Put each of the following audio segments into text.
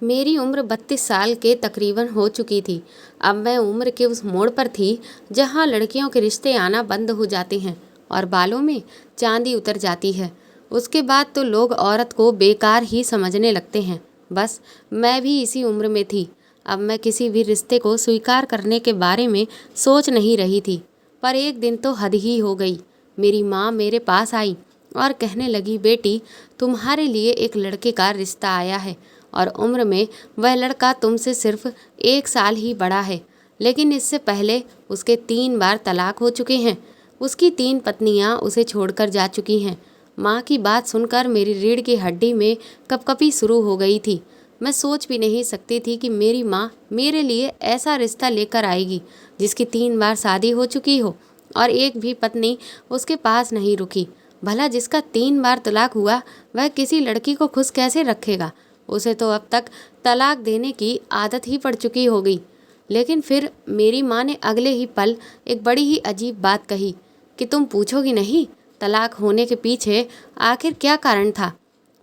मेरी उम्र 32 साल के तकरीबन हो चुकी थी। अब मैं उम्र के उस मोड़ पर थी जहाँ लड़कियों के रिश्ते आना बंद हो जाते हैं और बालों में चांदी उतर जाती है। उसके बाद तो लोग औरत को बेकार ही समझने लगते हैं। बस मैं भी इसी उम्र में थी। अब मैं किसी भी रिश्ते को स्वीकार करने के बारे में सोच नहीं रही थी। पर एक दिन तो हद ही हो गई। मेरी माँ मेरे पास आई और कहने लगी, बेटी, तुम्हारे लिए एक लड़के का रिश्ता आया है और उम्र में वह लड़का तुमसे सिर्फ 1 साल ही बड़ा है, लेकिन इससे पहले उसके 3 बार तलाक हो चुके हैं। उसकी 3 पत्नियां उसे छोड़कर जा चुकी हैं। माँ की बात सुनकर मेरी रीढ़ की हड्डी में कपकपी शुरू हो गई थी। मैं सोच भी नहीं सकती थी कि मेरी माँ मेरे लिए ऐसा रिश्ता लेकर आएगी जिसकी 3 बार शादी हो चुकी हो और एक भी पत्नी उसके पास नहीं रुकी। भला जिसका 3 बार तलाक हुआ वह किसी लड़की को खुश कैसे रखेगा? उसे तो अब तक तलाक देने की आदत ही पड़ चुकी हो गई। लेकिन फिर मेरी माँ ने अगले ही पल एक बड़ी ही अजीब बात कही कि तुम पूछोगी नहीं, तलाक होने के पीछे आखिर क्या कारण था?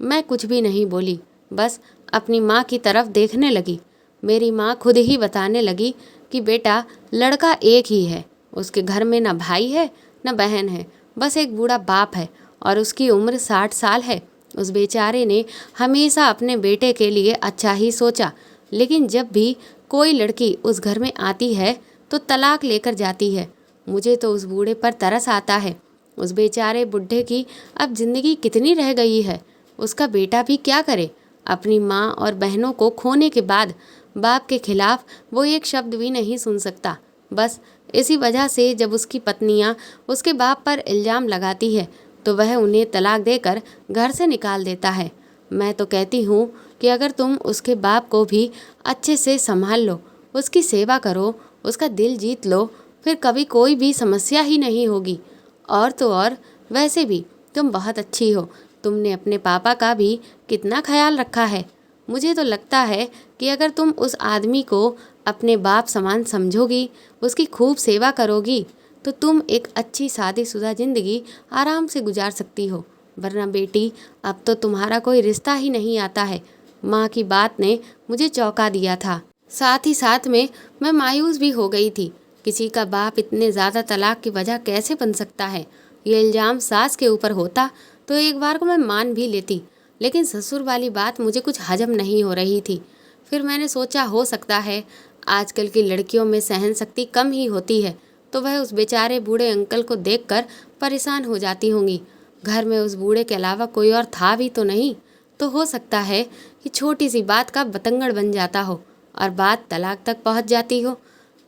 मैं कुछ भी नहीं बोली, बस अपनी माँ की तरफ देखने लगी। मेरी माँ खुद ही बताने लगी कि बेटा, लड़का एक ही है। उसके घर में न भाई है न बहन है, बस एक बूढ़ा बाप है और उसकी उम्र 60 साल है। उस बेचारे ने हमेशा अपने बेटे के लिए अच्छा ही सोचा, लेकिन जब भी कोई लड़की उस घर में आती है तो तलाक लेकर जाती है। मुझे तो उस बूढ़े पर तरस आता है। उस बेचारे बुढ़े की अब जिंदगी कितनी रह गई है? उसका बेटा भी क्या करे? अपनी माँ और बहनों को खोने के बाद बाप के खिलाफ वो एक शब्द भी नहीं सुन सकता। बस इसी वजह से जब उसकी पत्नियां उसके बाप पर इल्ज़ाम लगाती है तो वह उन्हें तलाक देकर घर से निकाल देता है। मैं तो कहती हूँ कि अगर तुम उसके बाप को भी अच्छे से संभाल लो, उसकी सेवा करो, उसका दिल जीत लो, फिर कभी कोई भी समस्या ही नहीं होगी। और तो और, वैसे भी तुम बहुत अच्छी हो। तुमने अपने पापा का भी कितना ख्याल रखा है। मुझे तो लगता है कि अगर तुम उस आदमी को अपने बाप समान समझोगी, उसकी खूब सेवा करोगी, तो तुम एक अच्छी शादीशुदा ज़िंदगी आराम से गुजार सकती हो। वरना बेटी, अब तो तुम्हारा कोई रिश्ता ही नहीं आता है। माँ की बात ने मुझे चौंका दिया था। साथ ही साथ में मैं मायूस भी हो गई थी। किसी का बाप इतने ज़्यादा तलाक की वजह कैसे बन सकता है? ये इल्ज़ाम सास के ऊपर होता तो एक बार को मैं मान भी लेती, लेकिन ससुर वाली बात मुझे कुछ हजम नहीं हो रही थी। फिर मैंने सोचा, हो सकता है आजकल की लड़कियों में सहन शक्ति कम ही होती है, तो वह उस बेचारे बूढ़े अंकल को देखकर परेशान हो जाती होंगी। घर में उस बूढ़े के अलावा कोई और था भी तो नहीं, तो हो सकता है कि छोटी सी बात का बतंगड़ बन जाता हो और बात तलाक तक पहुंच जाती हो।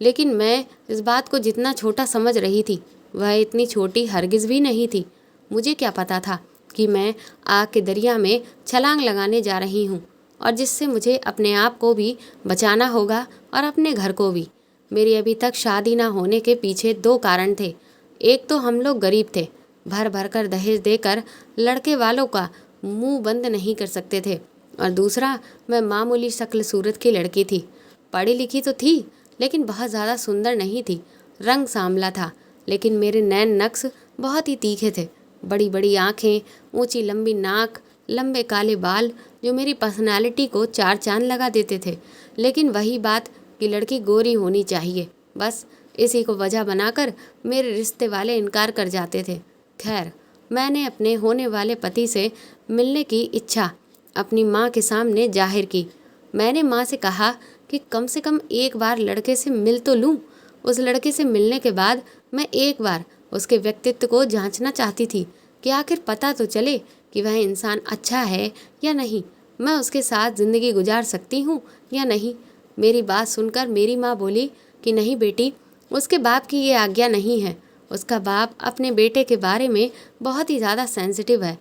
लेकिन मैं इस बात को जितना छोटा समझ रही थी, वह इतनी छोटी हरगिज़ भी नहीं थी। मुझे क्या पता था कि मैं आग के दरिया में छलांग लगाने जा रही हूँ और जिससे मुझे अपने आप को भी बचाना होगा और अपने घर को भी। मेरी अभी तक शादी ना होने के पीछे 2 कारण थे। एक तो हम लोग गरीब थे, भर भर कर दहेज देकर लड़के वालों का मुंह बंद नहीं कर सकते थे, और दूसरा, मैं मामूली शक्ल सूरत की लड़की थी। पढ़ी लिखी तो थी, लेकिन बहुत ज़्यादा सुंदर नहीं थी। रंग सांवला था, लेकिन मेरे नैन नक्श बहुत ही तीखे थे। बड़ी बड़ी आँखें, ऊंची लंबी नाक, लंबे काले बाल जो मेरी पर्सनालिटी को 4 चांद लगा देते थे। लेकिन वही बात कि लड़की गोरी होनी चाहिए, बस इसी को वजह बनाकर मेरे रिश्ते वाले इनकार कर जाते थे। खैर, मैंने अपने होने वाले पति से मिलने की इच्छा अपनी माँ के सामने जाहिर की। मैंने माँ से कहा कि कम से कम एक बार लड़के से मिल तो लूँ। उस लड़के से मिलने के बाद मैं एक बार उसके व्यक्तित्व को जांचना चाहती थी कि आखिर पता तो चले कि वह इंसान अच्छा है या नहीं, मैं उसके साथ ज़िंदगी गुजार सकती हूँ या नहीं। मेरी बात सुनकर मेरी माँ बोली कि नहीं बेटी, उसके बाप की ये आज्ञा नहीं है। उसका बाप अपने बेटे के बारे में बहुत ही ज़्यादा सेंसिटिव है।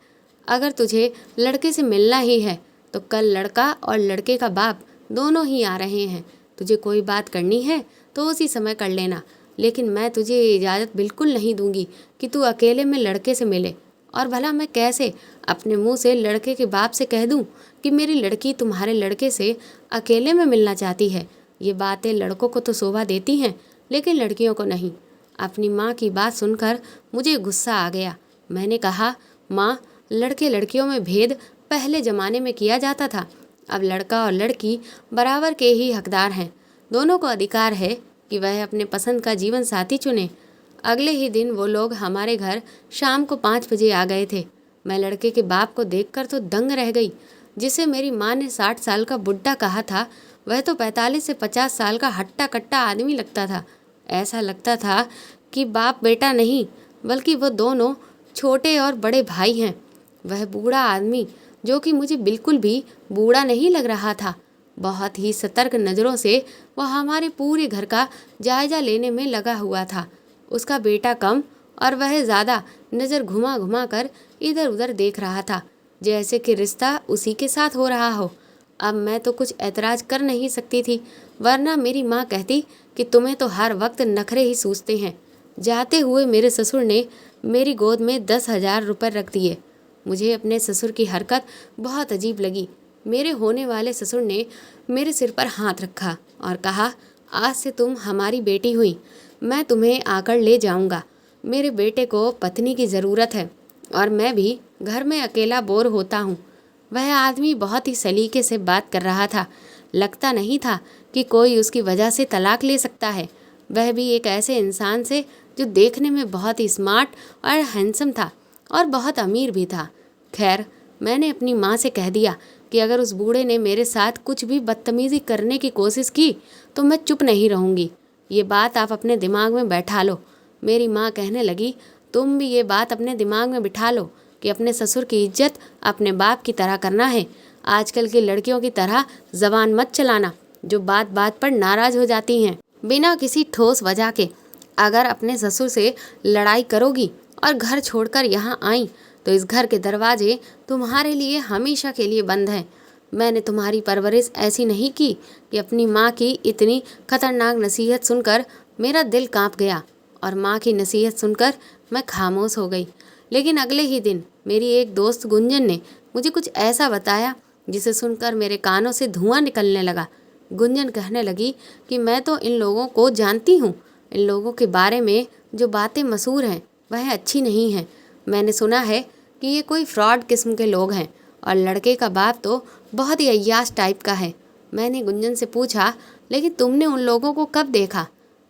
अगर तुझे लड़के से मिलना ही है तो कल लड़का और लड़के का बाप दोनों ही आ रहे हैं। तुझे कोई बात करनी है तो उसी समय कर लेना, लेकिन मैं तुझे इजाज़त बिल्कुल नहीं दूंगी कि तू अकेले में लड़के से मिले। और भला मैं कैसे अपने मुंह से लड़के के बाप से कह दूं कि मेरी लड़की तुम्हारे लड़के से अकेले में मिलना चाहती है? ये बातें लड़कों को तो शोभा देती हैं, लेकिन लड़कियों को नहीं। अपनी माँ की बात सुनकर मुझे गुस्सा आ गया। मैंने कहा, माँ, लड़के लड़कियों में भेद पहले ज़माने में किया जाता था, अब लड़का और लड़की बराबर के ही हकदार हैं। दोनों को अधिकार है कि वह अपने पसंद का जीवन साथी चुने। अगले ही दिन वो लोग हमारे घर शाम को 5 बजे आ गए थे। मैं लड़के के बाप को देखकर तो दंग रह गई। जिसे मेरी माँ ने 60 साल का बुड्ढा कहा था, वह तो 45 से 50 साल का हट्टा कट्टा आदमी लगता था। ऐसा लगता था कि बाप बेटा नहीं, बल्कि वो दोनों छोटे और बड़े भाई हैं। वह बूढ़ा आदमी, जो कि मुझे बिल्कुल भी बूढ़ा नहीं लग रहा था, बहुत ही सतर्क नज़रों से वह हमारे पूरे घर का जायजा लेने में लगा हुआ था। उसका बेटा कम और वह ज़्यादा नज़र घुमा घुमा कर इधर उधर देख रहा था, जैसे कि रिश्ता उसी के साथ हो रहा हो। अब मैं तो कुछ ऐतराज़ कर नहीं सकती थी, वरना मेरी माँ कहती कि तुम्हें तो हर वक्त नखरे ही सूझते हैं। जाते हुए मेरे ससुर ने मेरी गोद में 10,000 रुपये रख दिए। मुझे अपने ससुर की हरकत बहुत अजीब लगी। मेरे होने वाले ससुर ने मेरे सिर पर हाथ रखा और कहा, आज से तुम हमारी बेटी हुई, मैं तुम्हें आकर ले जाऊंगा। मेरे बेटे को पत्नी की ज़रूरत है और मैं भी घर में अकेला बोर होता हूँ। वह आदमी बहुत ही सलीके से बात कर रहा था। लगता नहीं था कि कोई उसकी वजह से तलाक ले सकता है। वह भी एक ऐसे इंसान से जो देखने में बहुत ही स्मार्ट और हैंडसम था और बहुत अमीर भी था। खैर, मैंने अपनी माँ से कह दिया कि अगर उस बूढ़े ने मेरे साथ कुछ भी बदतमीज़ी करने की कोशिश की तो मैं चुप नहीं रहूँगी। ये बात आप अपने दिमाग में बैठा लो। मेरी माँ कहने लगी, तुम भी ये बात अपने दिमाग में बिठा लो कि अपने ससुर की इज्जत अपने बाप की तरह करना है। आजकल की लड़कियों की तरह ज़बान मत चलाना, जो बात बात पर नाराज़ हो जाती हैं बिना किसी ठोस वजह के। अगर अपने ससुर से लड़ाई करोगी और घर छोड़कर यहाँ आई तो इस घर के दरवाजे तुम्हारे लिए हमेशा के लिए बंद हैं। मैंने तुम्हारी परवरिश ऐसी नहीं की कि अपनी माँ की इतनी खतरनाक नसीहत सुनकर मेरा दिल कांप गया और माँ की नसीहत सुनकर मैं खामोश हो गई। लेकिन अगले ही दिन मेरी एक दोस्त गुंजन ने मुझे कुछ ऐसा बताया जिसे सुनकर मेरे कानों से धुआं निकलने लगा। गुंजन कहने लगी कि मैं तो इन लोगों को जानती हूँ। इन लोगों के बारे में जो बातें मशहूर हैं वह अच्छी नहीं हैं। मैंने सुना है कि ये कोई फ्रॉड किस्म के लोग हैं और लड़के का बाप तो बहुत ही अय्याश टाइप का है। मैंने गुंजन से पूछा, लेकिन तुमने उन लोगों को कब देखा?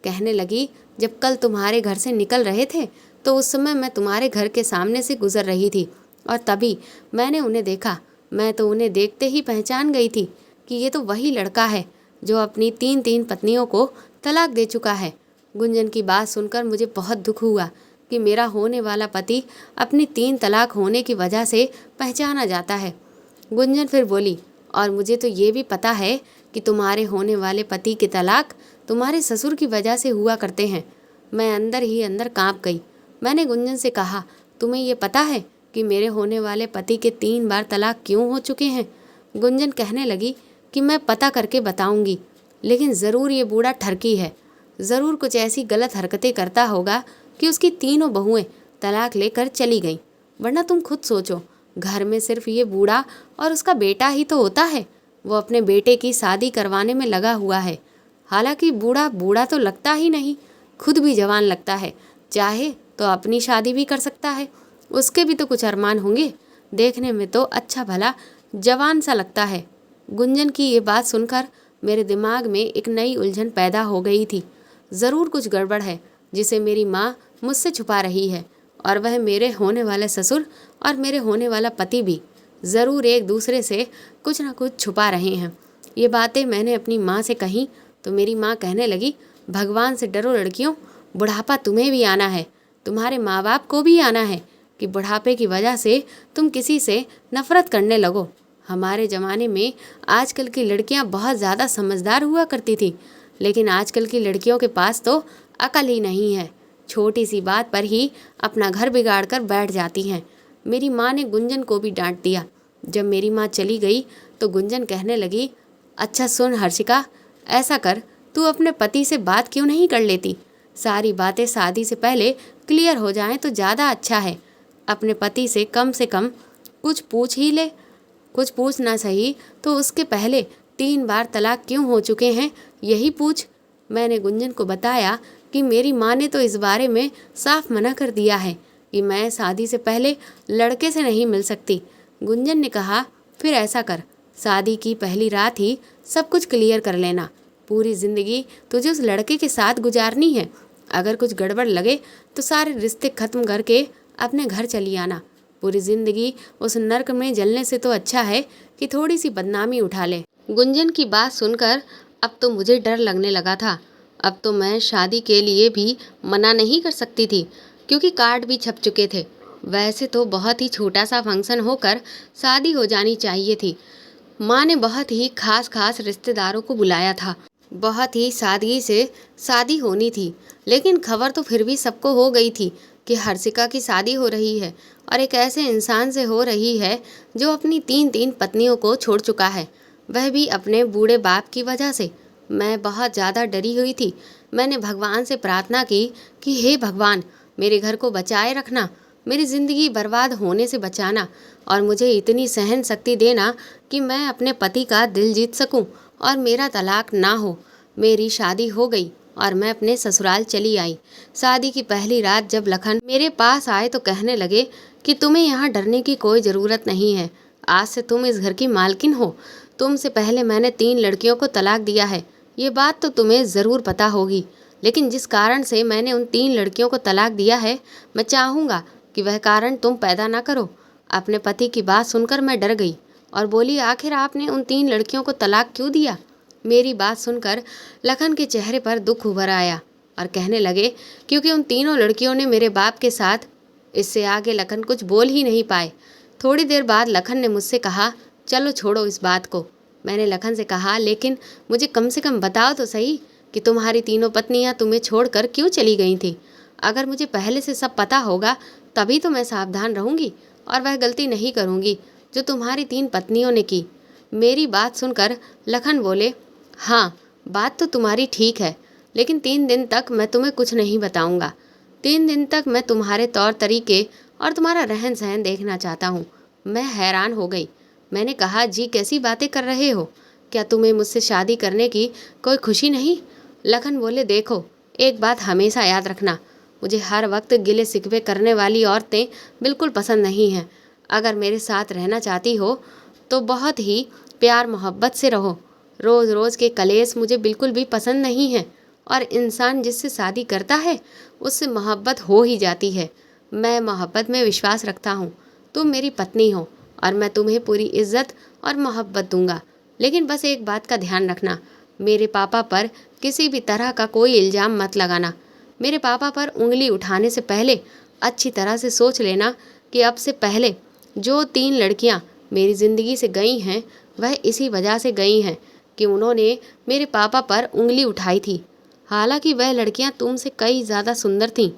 कहने लगी, जब कल तुम्हारे घर से निकल रहे थे तो उस समय मैं तुम्हारे घर के सामने से गुजर रही थी और तभी मैंने उन्हें देखा। मैं तो उन्हें देखते ही पहचान गई थी कि ये तो वही लड़का है जो अपनी 3 पत्नियों को तलाक दे चुका है। गुंजन की बात सुनकर मुझे बहुत दुख हुआ कि मेरा होने वाला पति अपनी 3 तलाक होने की वजह से पहचाना जाता है। गुंजन फिर बोली, और मुझे तो ये भी पता है कि तुम्हारे होने वाले पति के तलाक तुम्हारे ससुर की वजह से हुआ करते हैं। मैं अंदर ही अंदर कांप गई। मैंने गुंजन से कहा, तुम्हें ये पता है कि मेरे होने वाले पति के 3 बार तलाक क्यों हो चुके हैं? गुंजन कहने लगी कि मैं पता करके बताऊंगी, लेकिन ज़रूर ये बूढ़ा ठरकी है। ज़रूर कुछ ऐसी गलत हरकतें करता होगा कि उसकी 3 बहुएं तलाक लेकर चली गईं। वरना तुम खुद सोचो, घर में सिर्फ ये बूढ़ा और उसका बेटा ही तो होता है। वो अपने बेटे की शादी करवाने में लगा हुआ है। हालांकि बूढ़ा बूढ़ा तो लगता ही नहीं, खुद भी जवान लगता है। चाहे तो अपनी शादी भी कर सकता है। उसके भी तो कुछ अरमान होंगे। देखने में तो अच्छा भला जवान सा लगता है। गुंजन की ये बात सुनकर मेरे दिमाग में एक नई उलझन पैदा हो गई थी। ज़रूर कुछ गड़बड़ है जिसे मेरी माँ मुझसे छुपा रही है, और वह मेरे होने वाले ससुर और मेरे होने वाला पति भी ज़रूर एक दूसरे से कुछ ना कुछ छुपा रहे हैं। ये बातें मैंने अपनी माँ से कहीं तो मेरी माँ कहने लगी, भगवान से डरो लड़कियों, बुढ़ापा तुम्हें भी आना है, तुम्हारे माँ बाप को भी आना है कि बुढ़ापे की वजह से तुम किसी से नफरत करने लगो। हमारे ज़माने में आजकल की लड़कियां बहुत ज़्यादा समझदार हुआ करती थी, लेकिन आजकल की लड़कियों के पास तो अकल ही नहीं है। छोटी सी बात पर ही अपना घर बिगाड़ कर बैठ जाती हैं। मेरी माँ ने गुंजन को भी डांट दिया। जब मेरी माँ चली गई तो गुंजन कहने लगी, अच्छा सुन हर्षिका, ऐसा कर, तू अपने पति से बात क्यों नहीं कर लेती? सारी बातें शादी से पहले क्लियर हो जाएं तो ज़्यादा अच्छा है। अपने पति से कम कुछ पूछ ही ले। कुछ पूछ ना सही तो उसके पहले 3 बार तलाक क्यों हो चुके हैं, यही पूछ। मैंने गुंजन को बताया कि मेरी माँ ने तो इस बारे में साफ मना कर दिया है कि मैं शादी से पहले लड़के से नहीं मिल सकती। गुंजन ने कहा, फिर ऐसा कर, शादी की पहली रात ही सब कुछ क्लियर कर लेना। पूरी ज़िंदगी तुझे उस लड़के के साथ गुजारनी है। अगर कुछ गड़बड़ लगे तो सारे रिश्ते ख़त्म करके अपने घर चली आना। पूरी ज़िंदगी उस नर्क में जलने से तो अच्छा है कि थोड़ी सी बदनामी उठा ले। गुंजन की बात सुनकर अब तो मुझे डर लगने लगा था। अब तो मैं शादी के लिए भी मना नहीं कर सकती थी, क्योंकि कार्ड भी छप चुके थे। वैसे तो बहुत ही छोटा सा फंक्शन होकर शादी हो जानी चाहिए थी। माँ ने बहुत ही खास रिश्तेदारों को बुलाया था। बहुत ही सादगी से शादी होनी थी, लेकिन खबर तो फिर भी सबको हो गई थी कि हर्षिका की शादी हो रही है, और एक ऐसे इंसान से हो रही है जो अपनी 3 पत्नियों को छोड़ चुका है, वह भी अपने बूढ़े बाप की वजह से। मैं बहुत ज़्यादा डरी हुई थी। मैंने भगवान से प्रार्थना की कि हे भगवान, मेरे घर को बचाए रखना, मेरी ज़िंदगी बर्बाद होने से बचाना, और मुझे इतनी सहन शक्ति देना कि मैं अपने पति का दिल जीत सकूं और मेरा तलाक ना हो। मेरी शादी हो गई और मैं अपने ससुराल चली आई। शादी की पहली रात जब लखन मेरे पास आए तो कहने लगे कि तुम्हें यहाँ डरने की कोई ज़रूरत नहीं है। आज से तुम इस घर की मालकिन हो। तुमसे पहले मैंने 3 लड़कियों को तलाक दिया है। ये बात तो तुम्हें ज़रूर पता होगी, लेकिन जिस कारण से मैंने उन 3 लड़कियों को तलाक दिया है, मैं चाहूँगा कि वह कारण तुम पैदा ना करो। अपने पति की बात सुनकर मैं डर गई और बोली, आखिर आपने उन 3 लड़कियों को तलाक क्यों दिया? मेरी बात सुनकर लखन के चेहरे पर दुख उभर आया और कहने लगे, क्योंकि उन तीनों लड़कियों ने मेरे बाप के साथ। इससे आगे लखन कुछ बोल ही नहीं पाए। थोड़ी देर बाद लखन ने मुझसे कहा, चलो छोड़ो इस बात को। मैंने लखन से कहा, लेकिन मुझे कम से कम बताओ तो सही कि तुम्हारी तीनों पत्नियां तुम्हें छोड़कर क्यों चली गई थी। अगर मुझे पहले से सब पता होगा तभी तो मैं सावधान रहूंगी और वह गलती नहीं करूंगी जो तुम्हारी 3 पत्नियों ने की। मेरी बात सुनकर लखन बोले, हाँ बात तो तुम्हारी ठीक है, लेकिन 3 दिन तक मैं तुम्हें कुछ नहीं बताऊंगा। 3 दिन तक मैं तुम्हारे तौर तरीके और तुम्हारा रहन सहन देखना चाहता हूँ। मैं हैरान हो गई। मैंने कहा, जी कैसी बातें कर रहे हो? क्या तुम्हें मुझसे शादी करने की कोई खुशी नहीं? लखन बोले, देखो एक बात हमेशा याद रखना, मुझे हर वक्त गिले शिकवे करने वाली औरतें बिल्कुल पसंद नहीं हैं। अगर मेरे साथ रहना चाहती हो तो बहुत ही प्यार मोहब्बत से रहो। रोज़ रोज़ के कलेश मुझे बिल्कुल भी पसंद नहीं है, और इंसान जिससे शादी करता है उससे मोहब्बत हो ही जाती है। मैं मोहब्बत में विश्वास रखता हूँ। तुम मेरी पत्नी हो और मैं तुम्हें पूरी इज्जत और मोहब्बत दूंगा, लेकिन बस एक बात का ध्यान रखना, मेरे पापा पर किसी भी तरह का कोई इल्ज़ाम मत लगाना। मेरे पापा पर उंगली उठाने से पहले अच्छी तरह से सोच लेना कि अब से पहले जो 3 लड़कियां मेरी ज़िंदगी से गई हैं वह इसी वजह से गई हैं कि उन्होंने मेरे पापा पर उंगली उठाई थी। हालांकि वह लड़कियां तुमसे कई ज़्यादा सुंदर थीं।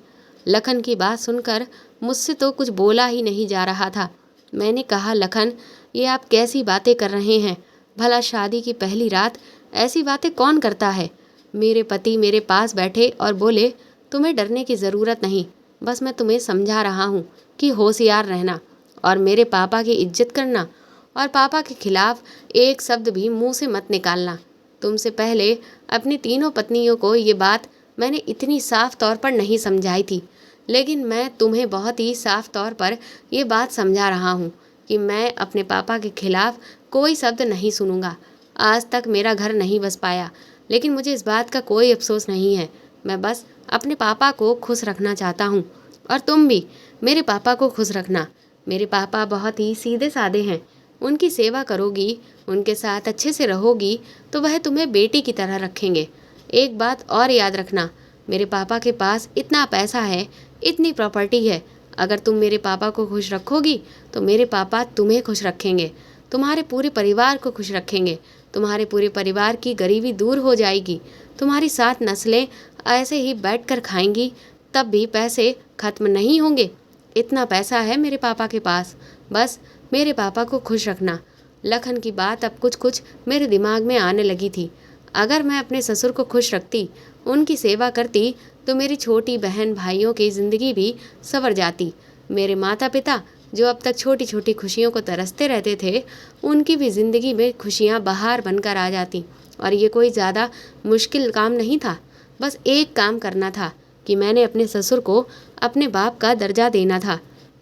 लखन की बात सुनकर मुझसे तो कुछ बोला ही नहीं जा रहा था। मैंने कहा, लखन ये आप कैसी बातें कर रहे हैं? भला शादी की पहली रात ऐसी बातें कौन करता है? मेरे पति मेरे पास बैठे और बोले, तुम्हें डरने की ज़रूरत नहीं, बस मैं तुम्हें समझा रहा हूँ कि होशियार रहना और मेरे पापा की इज्जत करना, और पापा के खिलाफ एक शब्द भी मुंह से मत निकालना। तुमसे पहले अपनी तीनों पत्नियों को ये बात मैंने इतनी साफ तौर पर नहीं समझाई थी, लेकिन मैं तुम्हें बहुत ही साफ तौर पर ये बात समझा रहा हूँ कि मैं अपने पापा के खिलाफ कोई शब्द नहीं सुनूंगा। आज तक मेरा घर नहीं बस पाया, लेकिन मुझे इस बात का कोई अफसोस नहीं है। मैं बस अपने पापा को खुश रखना चाहता हूँ, और तुम भी मेरे पापा को खुश रखना। मेरे पापा बहुत ही सीधे साधे हैं। उनकी सेवा करोगी, उनके साथ अच्छे से रहोगी तो वह तुम्हें बेटी की तरह रखेंगे। एक बात और याद रखना, मेरे पापा के पास इतना पैसा है, इतनी प्रॉपर्टी है। अगर तुम मेरे पापा को खुश रखोगी तो मेरे पापा तुम्हें खुश रखेंगे, तुम्हारे पूरे परिवार को खुश रखेंगे। तुम्हारे पूरे परिवार की गरीबी दूर हो जाएगी। तुम्हारी 7 नस्लें ऐसे ही बैठकर खाएंगी, तब भी पैसे खत्म नहीं होंगे। इतना पैसा है मेरे पापा के पास। बस मेरे पापा को खुश रखना। लखन की बात अब कुछ कुछ मेरे दिमाग में आने लगी थी। अगर मैं अपने ससुर को खुश रखती, उनकी सेवा करती, तो मेरी छोटी बहन भाइयों की ज़िंदगी भी संवर जाती। मेरे माता पिता जो अब तक छोटी छोटी खुशियों को तरसते रहते थे, उनकी भी ज़िंदगी में खुशियाँ बहार बनकर आ जाती। और ये कोई ज़्यादा मुश्किल काम नहीं था। बस एक काम करना था कि मैंने अपने ससुर को अपने बाप का दर्जा देना था।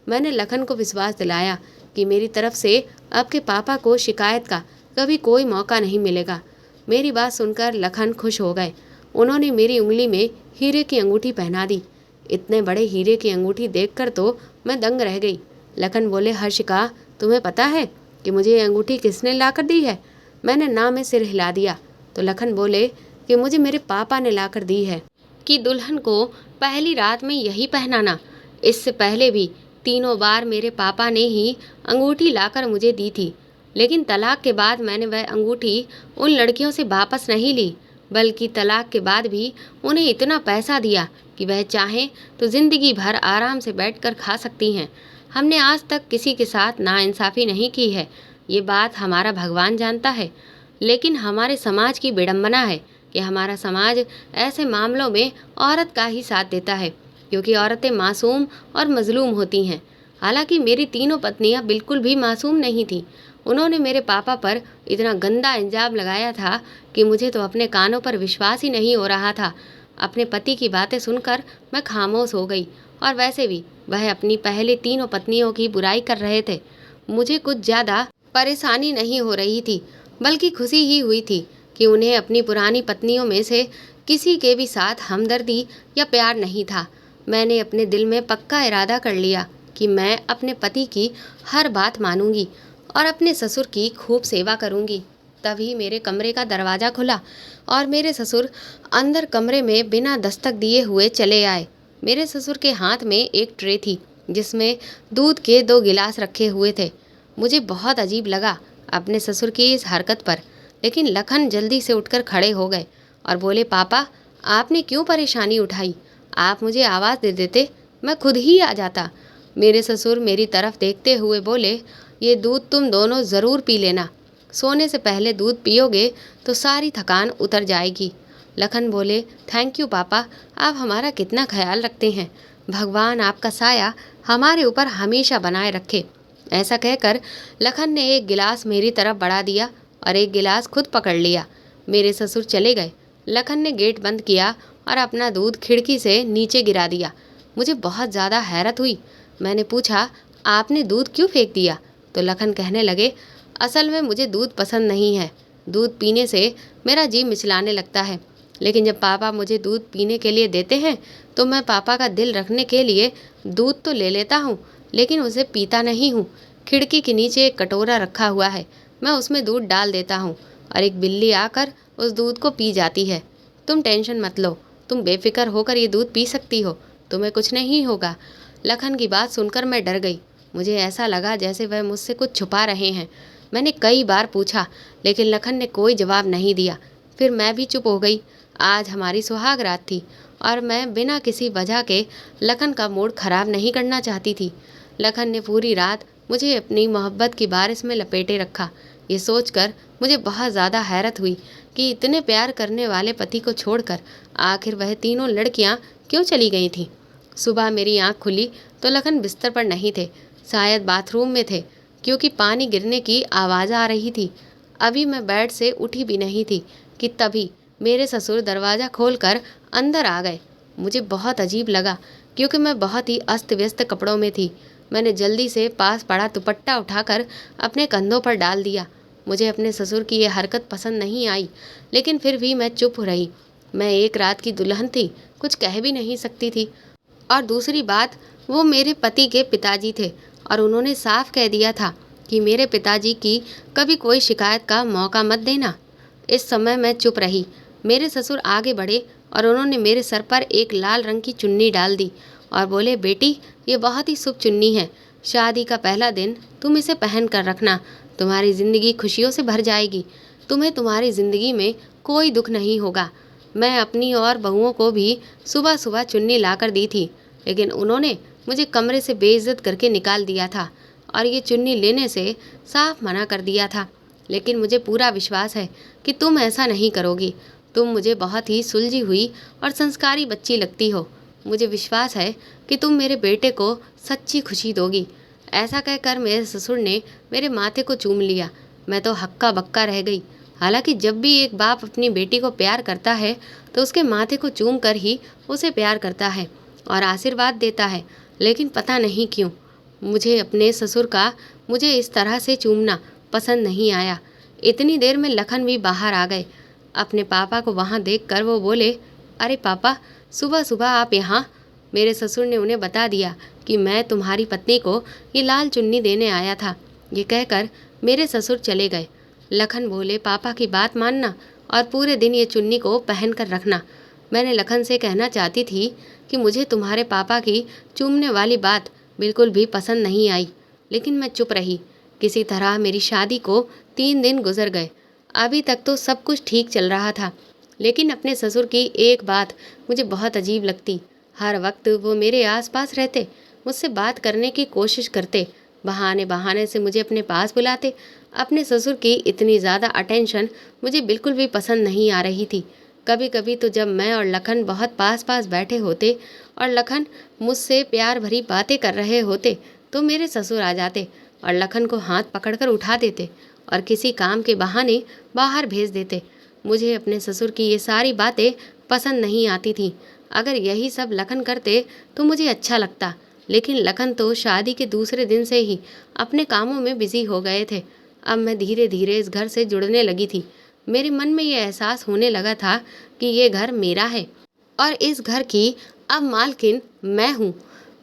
मैंने लखन को विश्वास दिलाया कि मेरी तरफ से आपके पापा को शिकायत का कभी कोई मौका नहीं मिलेगा। मेरी बात सुनकर लखन खुश हो गए। उन्होंने मेरी उंगली में हीरे की अंगूठी पहना दी। इतने बड़े हीरे की अंगूठी देखकर तो मैं दंग रह गई। लखन बोले, हर्षिका, तुम्हें पता है कि मुझे ये अंगूठी किसने ला कर दी है? मैंने ना में सिर हिला दिया। तो लखन बोले कि मुझे मेरे पापा ने ला कर दी है कि दुल्हन को पहली रात में यही पहनाना। इससे पहले भी 3 बार मेरे पापा ने ही अंगूठी लाकर मुझे दी थी, लेकिन तलाक के बाद मैंने वह अंगूठी उन लड़कियों से वापस नहीं ली, बल्कि तलाक के बाद भी उन्हें इतना पैसा दिया कि वह चाहें तो ज़िंदगी भर आराम से बैठकर खा सकती हैं। हमने आज तक किसी के साथ नाइंसाफ़ी नहीं की है, ये बात हमारा भगवान जानता है। लेकिन हमारे समाज की विडंबना है कि हमारा समाज ऐसे मामलों में औरत का ही साथ देता है, क्योंकि औरतें मासूम और मजलूम होती हैं। हालांकि मेरी तीनों पत्नियां बिल्कुल भी मासूम नहीं थीं। उन्होंने मेरे पापा पर इतना गंदा इल्ज़ाम लगाया था कि मुझे तो अपने कानों पर विश्वास ही नहीं हो रहा था। अपने पति की बातें सुनकर मैं खामोश हो गई, और वैसे भी वह अपनी पहले तीनों पत्नियों की बुराई कर रहे थे। मुझे कुछ ज़्यादा परेशानी नहीं हो रही थी, बल्कि खुशी ही हुई थी कि उन्हें अपनी पुरानी पत्नियों में से किसी के भी साथ हमदर्दी या प्यार नहीं था। मैंने अपने दिल में पक्का इरादा कर लिया कि मैं अपने पति की हर बात मानूंगी और अपने ससुर की खूब सेवा करूंगी। तभी मेरे कमरे का दरवाज़ा खुला और मेरे ससुर अंदर कमरे में बिना दस्तक दिए हुए चले आए। मेरे ससुर के हाथ में एक ट्रे थी जिसमें दूध के 2 गिलास रखे हुए थे। मुझे बहुत अजीब लगा अपने ससुर की इस हरकत पर, लेकिन लखन जल्दी से उठकर खड़े हो गए और बोले, पापा, आपने क्यों परेशानी उठाई? आप मुझे आवाज़ दे देते, मैं खुद ही आ जाता। मेरे ससुर मेरी तरफ देखते हुए बोले, ये दूध तुम दोनों ज़रूर पी लेना। सोने से पहले दूध पियोगे तो सारी थकान उतर जाएगी। लखन बोले, थैंक यू पापा, आप हमारा कितना ख्याल रखते हैं। भगवान आपका साया हमारे ऊपर हमेशा बनाए रखे। ऐसा कहकर लखन ने एक गिलास मेरी तरफ बढ़ा दिया और एक गिलास खुद पकड़ लिया। मेरे ससुर चले गए। लखन ने गेट बंद किया और अपना दूध खिड़की से नीचे गिरा दिया। मुझे बहुत ज़्यादा हैरत हुई। मैंने पूछा, आपने दूध क्यों फेंक दिया? तो लखन कहने लगे, असल में मुझे दूध पसंद नहीं है। दूध पीने से मेरा जी मिचलाने लगता है, लेकिन जब पापा मुझे दूध पीने के लिए देते हैं तो मैं पापा का दिल रखने के लिए दूध तो ले लेता हूँ, लेकिन उसे पीता नहीं हूँ। खिड़की के नीचे एक कटोरा रखा हुआ है, मैं उसमें दूध डाल देता हूँ और एक बिल्ली आकर उस दूध को पी जाती है। तुम टेंशन मत लो, तुम बेफिक्र होकर ये दूध पी सकती हो, तुम्हें कुछ नहीं होगा। लखन की बात सुनकर मैं डर गई। मुझे ऐसा लगा जैसे वह मुझसे कुछ छुपा रहे हैं। मैंने कई बार पूछा, लेकिन लखन ने कोई जवाब नहीं दिया। फिर मैं भी चुप हो गई। आज हमारी सुहाग रात थी और मैं बिना किसी वजह के लखन का मूड खराब नहीं करना चाहती थी। लखन ने पूरी रात मुझे अपनी मोहब्बत की बारिश में लपेटे रखा। ये सोचकर मुझे बहुत ज़्यादा हैरत हुई कि इतने प्यार करने वाले पति को छोड़कर आखिर वह तीनों लड़कियां क्यों चली गई थीं। सुबह मेरी आँख खुली तो लखन बिस्तर पर नहीं थे, शायद बाथरूम में थे, क्योंकि पानी गिरने की आवाज़ आ रही थी। अभी मैं बेड से उठी भी नहीं थी कि तभी मेरे ससुर दरवाज़ा खोलकर अंदर आ गए। मुझे बहुत अजीब लगा, क्योंकि मैं बहुत ही अस्त व्यस्त कपड़ों में थी। मैंने जल्दी से पास पड़ा दुपट्टा उठाकर अपने कंधों पर डाल दिया। मुझे अपने ससुर की ये हरकत पसंद नहीं आई, लेकिन फिर भी मैं चुप रही। मैं एक रात की दुल्हन थी, कुछ कह भी नहीं सकती थी। और दूसरी बात, वो मेरे पति के पिताजी थे और उन्होंने साफ कह दिया था कि मेरे पिताजी की कभी कोई शिकायत का मौका मत देना। इस समय मैं चुप रही। मेरे ससुर आगे बढ़े और उन्होंने मेरे सर पर एक लाल रंग की चुन्नी डाल दी और बोले, बेटी, ये बहुत ही शुभ चुन्नी है। शादी का पहला दिन तुम इसे पहन कर रखना, तुम्हारी ज़िंदगी खुशियों से भर जाएगी। तुम्हें तुम्हारी ज़िंदगी में कोई दुख नहीं होगा। मैं अपनी और बहुओं को भी सुबह सुबह चुन्नी ला कर दी थी, लेकिन उन्होंने मुझे कमरे से बेइज्जत करके निकाल दिया था और ये चुन्नी लेने से साफ मना कर दिया था। लेकिन मुझे पूरा विश्वास है कि तुम ऐसा नहीं करोगी। तुम मुझे बहुत ही सुलझी हुई और संस्कारी बच्ची लगती हो। मुझे विश्वास है कि तुम मेरे बेटे को सच्ची खुशी दोगी। ऐसा कहकर मेरे ससुर ने मेरे माथे को चूम लिया। मैं तो हक्का बक्का रह गई। हालांकि जब भी एक बाप अपनी बेटी को प्यार करता है तो उसके माथे को चूम कर ही उसे प्यार करता है और आशीर्वाद देता है, लेकिन पता नहीं क्यों मुझे अपने ससुर का मुझे इस तरह से चूमना पसंद नहीं आया। इतनी देर में लखन भी बाहर आ गए। अपने पापा को वहाँ देखकर वो बोले, अरे पापा, सुबह सुबह आप यहाँ? मेरे ससुर ने उन्हें बता दिया कि मैं तुम्हारी पत्नी को ये लाल चुन्नी देने आया था। ये कहकर मेरे ससुर चले गए। लखन बोले, पापा की बात मानना और पूरे दिन ये चुन्नी को पहन कर रखना। मैंने लखन से कहना चाहती थी कि मुझे तुम्हारे पापा की चूमने वाली बात बिल्कुल भी पसंद नहीं आई, लेकिन मैं चुप रही। किसी तरह मेरी शादी को 3 दिन गुजर गए। अभी तक तो सब कुछ ठीक चल रहा था, लेकिन अपने ससुर की एक बात मुझे बहुत अजीब लगती। हर वक्त वो मेरे आसपास रहते, मुझसे बात करने की कोशिश करते, बहाने बहाने से मुझे अपने पास बुलाते। अपने ससुर की इतनी ज़्यादा अटेंशन मुझे बिल्कुल भी पसंद नहीं आ रही थी। कभी कभी तो जब मैं और लखन बहुत पास पास बैठे होते और लखन मुझसे प्यार भरी बातें कर रहे होते तो मेरे ससुर आ जाते और लखन को हाथ पकड़कर उठा देते और किसी काम के बहाने बाहर भेज देते। मुझे अपने ससुर की ये सारी बातें पसंद नहीं आती थीं। अगर यही सब लखन करते तो मुझे अच्छा लगता, लेकिन लखन तो शादी के दूसरे दिन से ही अपने कामों में बिजी हो गए थे। अब मैं धीरे धीरे इस घर से जुड़ने लगी थी। मेरे मन में ये एहसास होने लगा था कि ये घर मेरा है और इस घर की अब मालकिन मैं हूँ।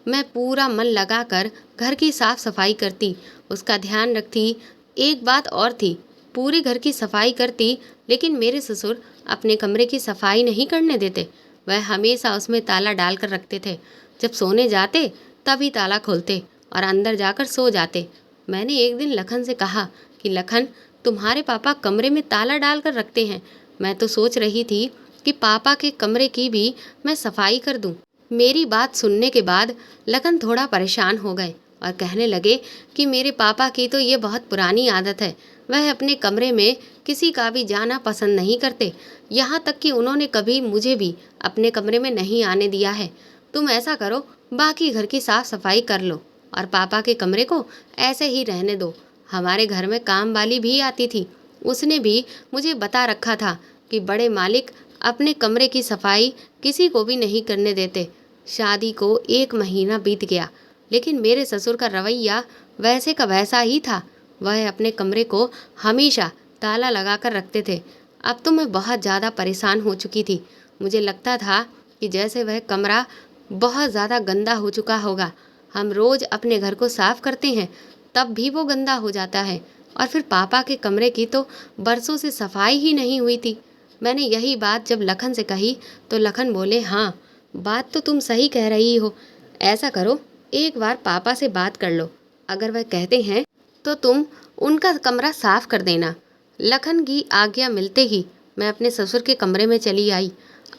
मैं पूरा मन लगाकर घर की साफ सफाई करती, उसका ध्यान रखती। एक बात और थी, पूरे घर की सफाई करती, लेकिन मेरे ससुर अपने कमरे की सफाई नहीं करने देते। वह हमेशा उसमें ताला डाल कर रखते थे। जब सोने जाते तभी ताला खोलते और अंदर जाकर सो जाते। मैंने एक दिन लखन से कहा कि लखन, तुम्हारे पापा कमरे में ताला डाल कर रखते हैं। मैं तो सोच रही थी कि पापा के कमरे की भी मैं सफाई कर दूं। मेरी बात सुनने के बाद लखन थोड़ा परेशान हो गए और कहने लगे कि मेरे पापा की तो ये बहुत पुरानी आदत है। वह अपने कमरे में किसी का भी जाना पसंद नहीं करते। यहाँ तक कि उन्होंने कभी मुझे भी अपने कमरे में नहीं आने दिया है। तुम ऐसा करो, बाकी घर की साफ सफाई कर लो और पापा के कमरे को ऐसे ही रहने दो। हमारे घर में काम वाली भी आती थी, उसने भी मुझे बता रखा था कि बड़े मालिक अपने कमरे की सफाई किसी को भी नहीं करने देते। शादी को 1 महीना बीत गया, लेकिन मेरे ससुर का रवैया वैसे का वैसा ही था। वह अपने कमरे को हमेशा ताला लगा कर रखते थे। अब तो मैं बहुत ज़्यादा परेशान हो चुकी थी। मुझे लगता था कि जैसे वह कमरा बहुत ज़्यादा गंदा हो चुका होगा। हम रोज़ अपने घर को साफ करते हैं, तब भी वो गंदा हो जाता है। और फिर पापा के कमरे की तो बरसों से सफाई ही नहीं हुई थी। मैंने यही बात जब लखन से कही तो लखन बोले, हाँ, बात तो तुम सही कह रही हो। ऐसा करो, एक बार पापा से बात कर लो। अगर वह कहते हैं तो तुम उनका कमरा साफ कर देना। लखन की आज्ञा मिलते ही मैं अपने ससुर के कमरे में चली आई।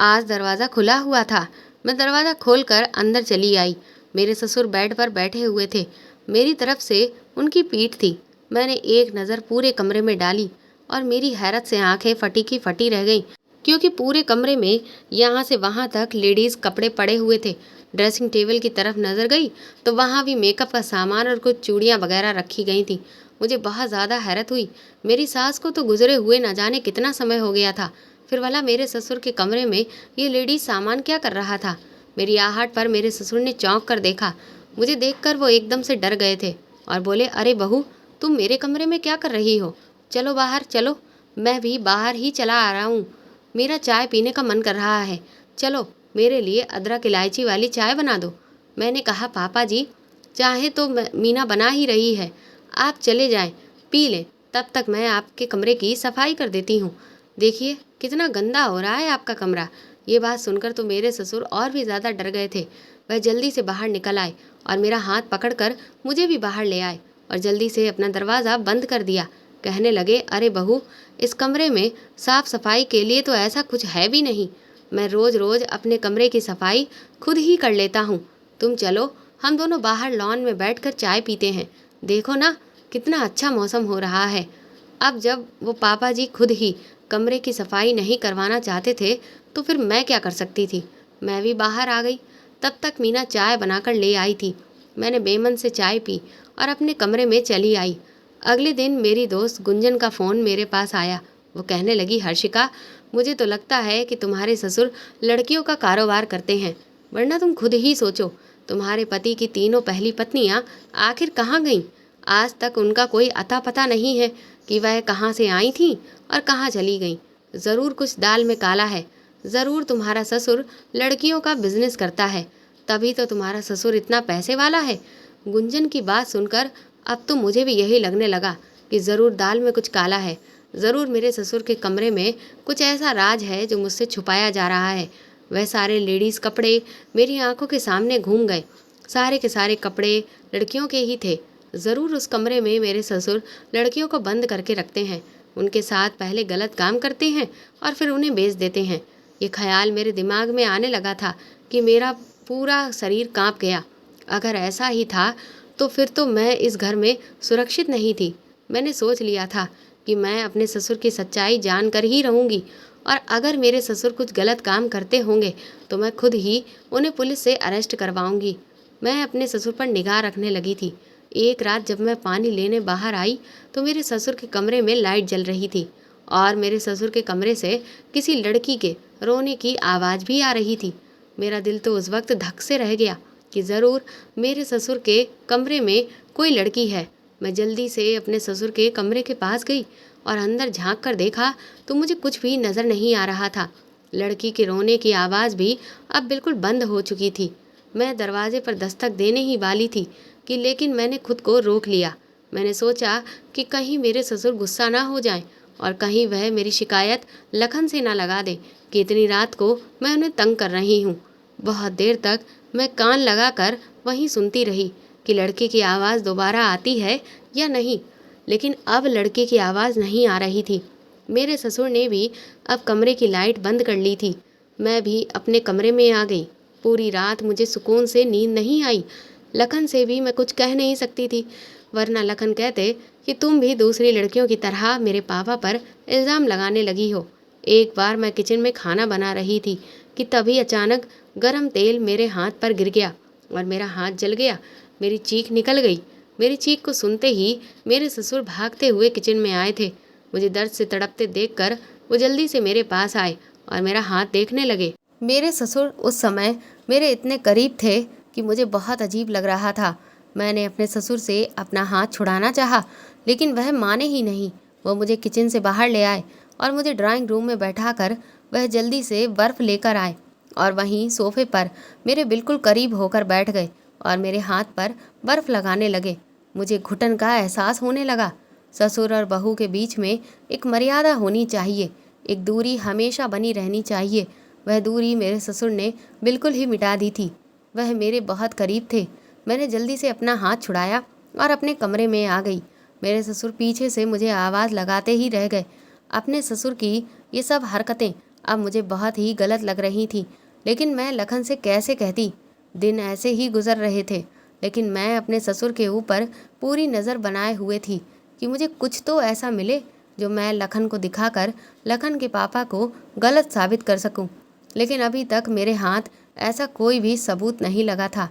आज दरवाज़ा खुला हुआ था। मैं दरवाज़ा खोलकर अंदर चली आई। मेरे ससुर बेड पर बैठे हुए थे। मेरी तरफ से उनकी पीठ थी। मैंने एक नज़र पूरे कमरे में डाली और मेरी हैरत से आंखें फटी की फटी रह गईं, क्योंकि पूरे कमरे में यहाँ से वहाँ तक लेडीज़ कपड़े पड़े हुए थे। ड्रेसिंग टेबल की तरफ नज़र गई तो वहाँ भी मेकअप का सामान और कुछ चूड़ियाँ वगैरह रखी गई थी। मुझे बहुत ज़्यादा हैरत हुई। मेरी सास को तो गुजरे हुए न जाने कितना समय हो गया था, फिर भला मेरे ससुर के कमरे में ये लेडीज सामान क्या कर रहा था। मेरी आहट पर मेरे ससुर ने चौंक कर देखा। मुझे देखकर वो एकदम से डर गए थे और बोले, अरे बहू, तुम मेरे कमरे में क्या कर रही हो? चलो बाहर चलो। मैं भी बाहर ही चला आ रहा हूँ, मेरा चाय पीने का मन कर रहा है। चलो मेरे लिए अदरक इलायची वाली चाय बना दो। मैंने कहा, पापा जी, चाहे तो मीना बना ही रही है, आप चले जाएं, पी लें, तब तक मैं आपके कमरे की सफाई कर देती हूँ। देखिए कितना गंदा हो रहा है आपका कमरा। ये बात सुनकर तो मेरे ससुर और भी ज़्यादा डर गए थे। वह जल्दी से बाहर निकल आए और मेरा हाथ पकड़कर मुझे भी बाहर ले आए और जल्दी से अपना दरवाज़ा बंद कर दिया। कहने लगे, अरे बहू, इस कमरे में साफ़ सफाई के लिए तो ऐसा कुछ है भी नहीं। मैं रोज़ रोज़ अपने कमरे की सफाई खुद ही कर लेता हूँ। तुम चलो, हम दोनों बाहर लॉन में बैठकर चाय पीते हैं। देखो ना कितना अच्छा मौसम हो रहा है। अब जब वो पापा जी खुद ही कमरे की सफाई नहीं करवाना चाहते थे तो फिर मैं क्या कर सकती थी। मैं भी बाहर आ गई। तब तक मीना चाय बनाकर ले आई थी। मैंने बेमन से चाय पी और अपने कमरे में चली आई। अगले दिन मेरी दोस्त गुंजन का फ़ोन मेरे पास आया। वो कहने लगी, हर्षिका, मुझे तो लगता है कि तुम्हारे ससुर लड़कियों का कारोबार करते हैं, वरना तुम खुद ही सोचो, तुम्हारे पति की तीनों पहली पत्नियां आखिर कहाँ गईं? आज तक उनका कोई अता पता नहीं है। कि वह कहाँ से आई थीं और कहाँ चली गईं। ज़रूर कुछ दाल में काला है। ज़रूर तुम्हारा ससुर लड़कियों का बिजनेस करता है, तभी तो तुम्हारा ससुर इतना पैसे वाला है। गुंजन की बात सुनकर अब तो मुझे भी यही लगने लगा कि ज़रूर दाल में कुछ काला है। ज़रूर मेरे ससुर के कमरे में कुछ ऐसा राज है जो मुझसे छुपाया जा रहा है। वह सारे लेडीज़ कपड़े मेरी आंखों के सामने घूम गए। सारे के सारे कपड़े लड़कियों के ही थे। ज़रूर उस कमरे में मेरे ससुर लड़कियों को बंद करके रखते हैं, उनके साथ पहले गलत काम करते हैं और फिर उन्हें बेच देते हैं। ये ख्याल मेरे दिमाग में आने लगा था कि मेरा पूरा शरीर कांप गया। अगर ऐसा ही था तो फिर तो मैं इस घर में सुरक्षित नहीं थी। मैंने सोच लिया था कि मैं अपने ससुर की सच्चाई जानकर ही रहूंगी, और अगर मेरे ससुर कुछ गलत काम करते होंगे तो मैं खुद ही उन्हें पुलिस से अरेस्ट करवाऊंगी। मैं अपने ससुर पर निगाह रखने लगी थी। एक रात जब मैं पानी लेने बाहर आई तो मेरे ससुर के कमरे में लाइट जल रही थी और मेरे ससुर के कमरे से किसी लड़की के रोने की आवाज़ भी आ रही थी। मेरा दिल तो उस वक्त धक से रह गया कि ज़रूर मेरे ससुर के कमरे में कोई लड़की है। मैं जल्दी से अपने ससुर के कमरे के पास गई और अंदर झांक कर देखा तो मुझे कुछ भी नज़र नहीं आ रहा था। लड़की के रोने की आवाज़ भी अब बिल्कुल बंद हो चुकी थी। मैं दरवाजे पर दस्तक देने ही वाली थी कि लेकिन मैंने खुद को रोक लिया। मैंने सोचा कि कहीं मेरे ससुर गुस्सा ना हो जाएं और कहीं वह मेरी शिकायत लखन से ना लगा दे कि इतनी रात को मैं उन्हें तंग कर रही हूँ। बहुत देर तक मैं कान लगाकर वहीं सुनती रही कि लड़के की आवाज़ दोबारा आती है या नहीं, लेकिन अब लड़के की आवाज़ नहीं आ रही थी। मेरे ससुर ने भी अब कमरे की लाइट बंद कर ली थी। मैं भी अपने कमरे में आ गई। पूरी रात मुझे सुकून से नींद नहीं आई। लखन से भी मैं कुछ कह नहीं सकती थी, वरना लखन कहते कि तुम भी दूसरी लड़कियों की तरह मेरे पापा पर इल्ज़ाम लगाने लगी हो। एक बार मैं किचन में खाना बना रही थी कि तभी अचानक गरम तेल मेरे हाथ पर गिर गया और मेरा हाथ जल गया। मेरी चीख निकल गई। मेरी चीख को सुनते ही मेरे ससुर भागते हुए किचन में आए थे। मुझे दर्द से तड़पते देखकर वो जल्दी से मेरे पास आए और मेरा हाथ देखने लगे। मेरे ससुर उस समय मेरे इतने करीब थे कि मुझे बहुत अजीब लग रहा था। मैंने अपने ससुर से अपना हाथ छुड़ाना चाहा, लेकिन वह माने ही नहीं। वो मुझे किचन से बाहर ले आए और मुझे ड्राइंग रूम में बैठाकर वह जल्दी से बर्फ़ लेकर आए और वहीं सोफे पर मेरे बिल्कुल करीब होकर बैठ गए और मेरे हाथ पर बर्फ़ लगाने लगे। मुझे घुटन का एहसास होने लगा। ससुर और बहू के बीच में एक मर्यादा होनी चाहिए, एक दूरी हमेशा बनी रहनी चाहिए। वह दूरी मेरे ससुर ने बिल्कुल ही मिटा दी थी। वह मेरे बहुत करीब थे। मैंने जल्दी से अपना हाथ छुड़ाया और अपने कमरे में आ गई। मेरे ससुर पीछे से मुझे आवाज़ लगाते ही रह गए। अपने ससुर की ये सब हरकतें अब मुझे बहुत ही गलत लग रही थी, लेकिन मैं लखन से कैसे कहती। दिन ऐसे ही गुजर रहे थे, लेकिन मैं अपने ससुर के ऊपर पूरी नज़र बनाए हुए थी कि मुझे कुछ तो ऐसा मिले जो मैं लखन को दिखाकर लखन के पापा को गलत साबित कर सकूं। लेकिन अभी तक मेरे हाथ ऐसा कोई भी सबूत नहीं लगा था।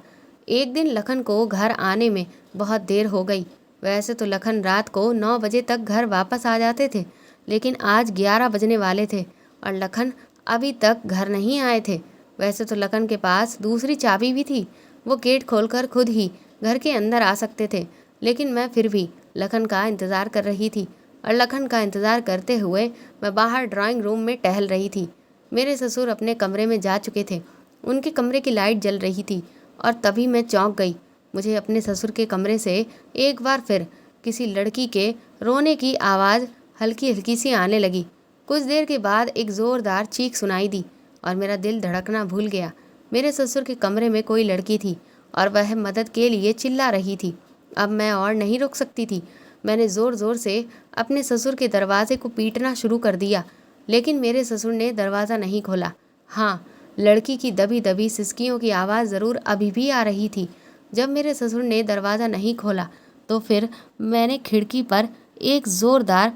एक दिन लखन को घर आने में बहुत देर हो गई। वैसे तो लखन रात को 9 बजे तक घर वापस आ जाते थे, लेकिन आज 11 बजने वाले थे और लखन अभी तक घर नहीं आए थे। वैसे तो लखन के पास दूसरी चाबी भी थी, वो गेट खोलकर खुद ही घर के अंदर आ सकते थे, लेकिन मैं फिर भी लखन का इंतज़ार कर रही थी और लखन का इंतज़ार करते हुए मैं बाहर ड्राइंग रूम में टहल रही थी। मेरे ससुर अपने कमरे में जा चुके थे। उनके कमरे की लाइट जल रही थी और तभी मैं चौंक गई। मुझे अपने ससुर के कमरे से एक बार फिर किसी लड़की के रोने की आवाज़ हल्की हल्की सी आने लगी। कुछ देर के बाद एक ज़ोरदार चीख सुनाई दी और मेरा दिल धड़कना भूल गया। मेरे ससुर के कमरे में कोई लड़की थी और वह मदद के लिए चिल्ला रही थी। अब मैं और नहीं रुक सकती थी। मैंने ज़ोर ज़ोर से अपने ससुर के दरवाजे को पीटना शुरू कर दिया, लेकिन मेरे ससुर ने दरवाज़ा नहीं खोला। हाँ, लड़की की दबी दबी सिसकियों की आवाज़ ज़रूर अभी भी आ रही थी। जब मेरे ससुर ने दरवाज़ा नहीं खोला तो फिर मैंने खिड़की पर एक ज़ोरदार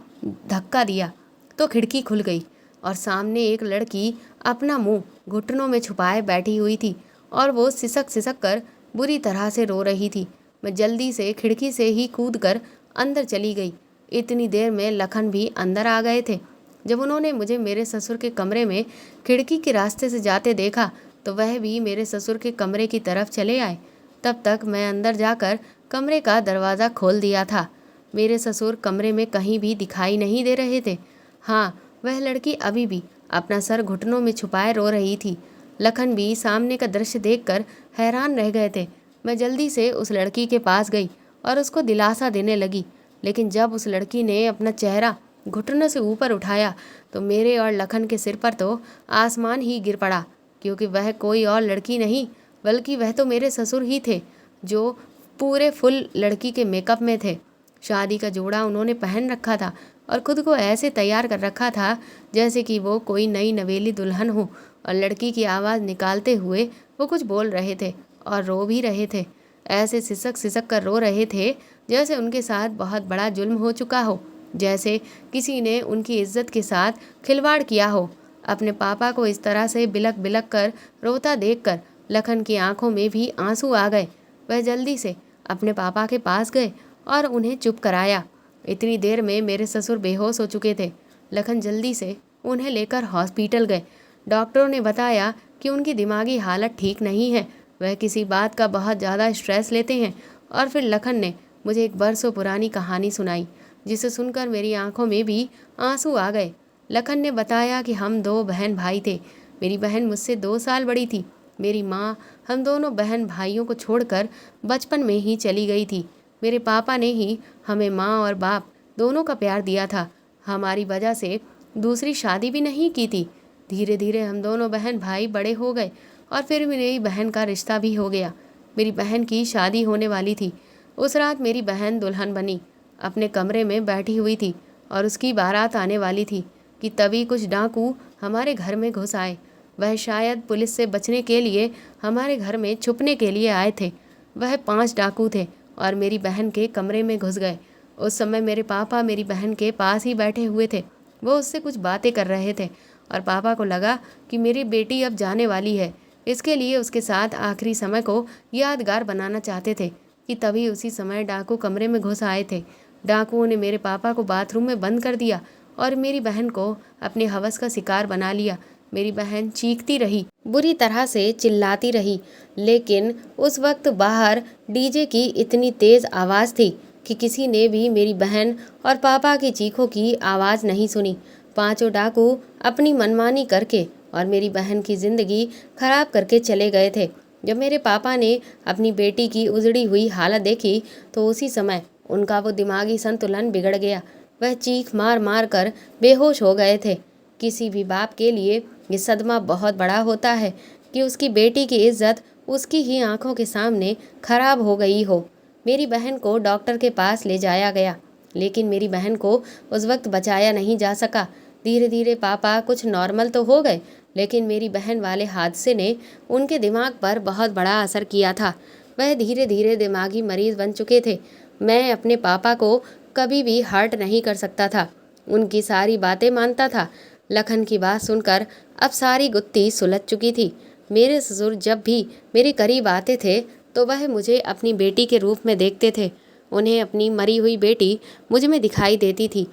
धक्का दिया तो खिड़की खुल गई और सामने एक लड़की अपना मुंह घुटनों में छुपाए बैठी हुई थी और वो सिसक सिसक कर बुरी तरह से रो रही थी। मैं जल्दी से खिड़की से ही कूदकर अंदर चली गई। इतनी देर में लखन भी अंदर आ गए थे। जब उन्होंने मुझे मेरे ससुर के कमरे में खिड़की के रास्ते से जाते देखा तो वह भी मेरे ससुर के कमरे की तरफ चले आए। तब तक मैं अंदर जाकर कमरे का दरवाज़ा खोल दिया था। मेरे ससुर कमरे में कहीं भी दिखाई नहीं दे रहे थे। हाँ, वह लड़की अभी भी अपना सर घुटनों में छुपाए रो रही थी। लखन भी सामने का दृश्य देखकर हैरान रह गए थे। मैं जल्दी से उस लड़की के पास गई और उसको दिलासा देने लगी, लेकिन जब उस लड़की ने अपना चेहरा घुटनों से ऊपर उठाया तो मेरे और लखन के सिर पर तो आसमान ही गिर पड़ा, क्योंकि वह कोई और लड़की नहीं बल्कि वह तो मेरे ससुर ही थे, जो पूरे फुल लड़की के मेकअप में थे। शादी का जोड़ा उन्होंने पहन रखा था और खुद को ऐसे तैयार कर रखा था जैसे कि वो कोई नई नवेली दुल्हन हो, और लड़की की आवाज़ निकालते हुए वो कुछ बोल रहे थे और रो भी रहे थे। ऐसे सिसक सिसक कर रो रहे थे जैसे उनके साथ बहुत बड़ा जुल्म हो चुका हो, जैसे किसी ने उनकी इज्जत के साथ खिलवाड़ किया हो। अपने पापा को इस तरह से बिलक बिलक कर रोता देखकर लखन की आंखों में भी आंसू आ गए। वह जल्दी से अपने पापा के पास गए और उन्हें चुप कराया। इतनी देर में मेरे ससुर बेहोश हो चुके थे। लखन जल्दी से उन्हें लेकर हॉस्पिटल गए। डॉक्टरों ने बताया कि उनकी दिमागी हालत ठीक नहीं है, वह किसी बात का बहुत ज़्यादा स्ट्रेस लेते हैं। और फिर लखन ने मुझे एक बरसों पुरानी कहानी सुनाई, जिसे सुनकर मेरी आंखों में भी आंसू आ गए। लखन ने बताया कि हम 2 बहन भाई थे। मेरी बहन मुझसे 2 साल बड़ी थी। मेरी माँ हम दोनों बहन भाइयों को छोड़कर बचपन में ही चली गई थी। मेरे पापा ने ही हमें माँ और बाप दोनों का प्यार दिया था। हमारी वजह से दूसरी शादी भी नहीं की थी। धीरे धीरे हम दोनों बहन भाई बड़े हो गए और फिर मेरी बहन का रिश्ता भी हो गया। मेरी बहन की शादी होने वाली थी। उस रात मेरी बहन दुल्हन बनी अपने कमरे में बैठी हुई थी और उसकी बारात आने वाली थी कि तभी कुछ डाकू हमारे घर में घुस आए। वह शायद पुलिस से बचने के लिए हमारे घर में छुपने के लिए आए थे। वह 5 डाकू थे और मेरी बहन के कमरे में घुस गए। उस समय मेरे पापा मेरी बहन के पास ही बैठे हुए थे। वो उससे कुछ बातें कर रहे थे और पापा को लगा कि मेरी बेटी अब जाने वाली है, इसके लिए उसके साथ आखिरी समय को यादगार बनाना चाहते थे कि तभी उसी समय डाकू कमरे में घुस आए थे। डाकुओं ने मेरे पापा को बाथरूम में बंद कर दिया और मेरी बहन को अपने हवस का शिकार बना लिया। मेरी बहन चीखती रही, बुरी तरह से चिल्लाती रही, लेकिन उस वक्त बाहर डीजे की इतनी तेज़ आवाज़ थी कि किसी ने भी मेरी बहन और पापा की चीखों की आवाज़ नहीं सुनी। 5 डाकू अपनी मनमानी करके और मेरी बहन की ज़िंदगी खराब करके चले गए थे। जब मेरे पापा ने अपनी बेटी की उजड़ी हुई हालत देखी तो उसी समय उनका वो दिमागी संतुलन बिगड़ गया। वह चीख मार मार कर बेहोश हो गए थे। किसी भी बाप के लिए ये सदमा बहुत बड़ा होता है कि उसकी बेटी की इज्जत उसकी ही आंखों के सामने खराब हो गई हो। मेरी बहन को डॉक्टर के पास ले जाया गया, लेकिन मेरी बहन को उस वक्त बचाया नहीं जा सका। धीरे धीरे पापा कुछ नॉर्मल तो हो गए, लेकिन मेरी बहन वाले हादसे ने उनके दिमाग पर बहुत बड़ा असर किया था। वह धीरे धीरे दिमागी मरीज बन चुके थे। मैं अपने पापा को कभी भी हर्ट नहीं कर सकता था, उनकी सारी बातें मानता था। लखन की बात सुनकर अब सारी गुत्थी सुलझ चुकी थी। मेरे ससुर जब भी मेरे करीब आते थे तो वह मुझे अपनी बेटी के रूप में देखते थे। उन्हें अपनी मरी हुई बेटी मुझ में दिखाई देती थी।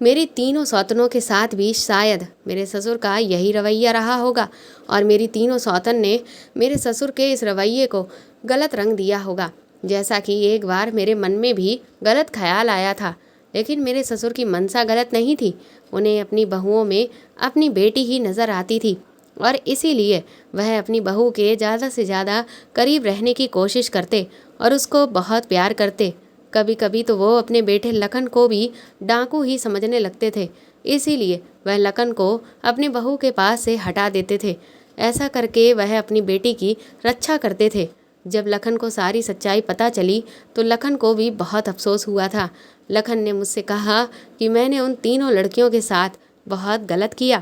मेरी तीनों सौतनों के साथ भी शायद मेरे ससुर का यही रवैया रहा होगा और मेरी तीनों सौतन ने मेरे ससुर के इस रवैये को गलत रंग दिया होगा। जैसा कि एक बार मेरे मन में भी गलत ख्याल आया था, लेकिन मेरे ससुर की मंशा गलत नहीं थी। उन्हें अपनी बहुओं में अपनी बेटी ही नज़र आती थी और इसीलिए वह अपनी बहू के ज़्यादा से ज़्यादा करीब रहने की कोशिश करते और उसको बहुत प्यार करते। कभी कभी तो वो अपने बेटे लखन को भी डाकू ही समझने लगते थे, इसीलिए वह लखन को अपनी बहू के पास से हटा देते थे। ऐसा करके वह अपनी बेटी की रक्षा करते थे। जब लखन को सारी सच्चाई पता चली तो लखन को भी बहुत अफसोस हुआ था। लखन ने मुझसे कहा कि मैंने उन तीनों लड़कियों के साथ बहुत गलत किया।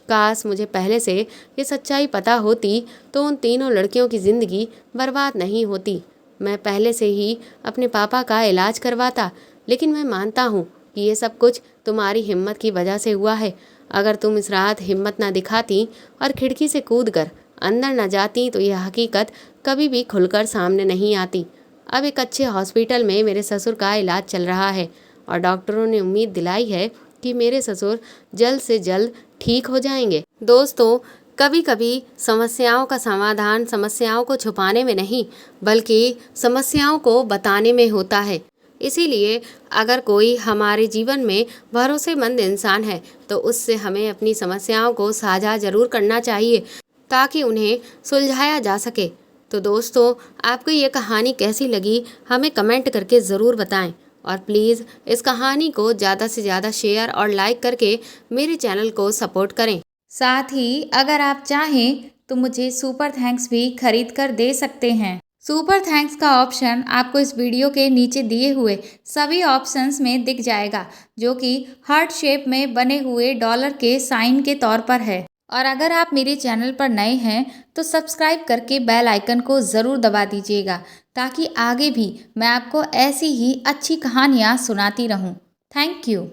काश मुझे पहले से ये सच्चाई पता होती तो उन तीनों लड़कियों की ज़िंदगी बर्बाद नहीं होती। मैं पहले से ही अपने पापा का इलाज करवाता, लेकिन मैं मानता हूँ कि ये सब कुछ तुम्हारी हिम्मत की वजह से हुआ है। अगर तुम इस रात हिम्मत ना दिखाती और खिड़की से कूदकर अंदर न जाती तो यह हकीकत कभी भी खुलकर सामने नहीं आती। अब एक अच्छे हॉस्पिटल में मेरे ससुर का इलाज चल रहा है और डॉक्टरों ने उम्मीद दिलाई है कि मेरे ससुर जल्द से जल्द ठीक हो जाएंगे। दोस्तों, कभी कभी समस्याओं का समाधान समस्याओं को छुपाने में नहीं बल्कि समस्याओं को बताने में होता है। इसीलिए अगर कोई हमारे जीवन में भरोसेमंद इंसान है तो उससे हमें अपनी समस्याओं को साझा ज़रूर करना चाहिए ताकि उन्हें सुलझाया जा सके। तो दोस्तों, आपको ये कहानी कैसी लगी हमें कमेंट करके ज़रूर बताएं और प्लीज़ इस कहानी को ज़्यादा से ज़्यादा शेयर और लाइक करके मेरे चैनल को सपोर्ट करें। साथ ही अगर आप चाहें तो मुझे सुपर थैंक्स भी खरीद कर दे सकते हैं। सुपर थैंक्स का ऑप्शन आपको इस वीडियो के नीचे दिए हुए सभी ऑप्शंस में दिख जाएगा, जो कि हार्ट शेप में बने हुए डॉलर के साइन के तौर पर है। और अगर आप मेरे चैनल पर नए हैं तो सब्सक्राइब करके बेल आइकन को ज़रूर दबा दीजिएगा, ताकि आगे भी मैं आपको ऐसी ही अच्छी कहानियाँ सुनाती रहूँ। Thank you.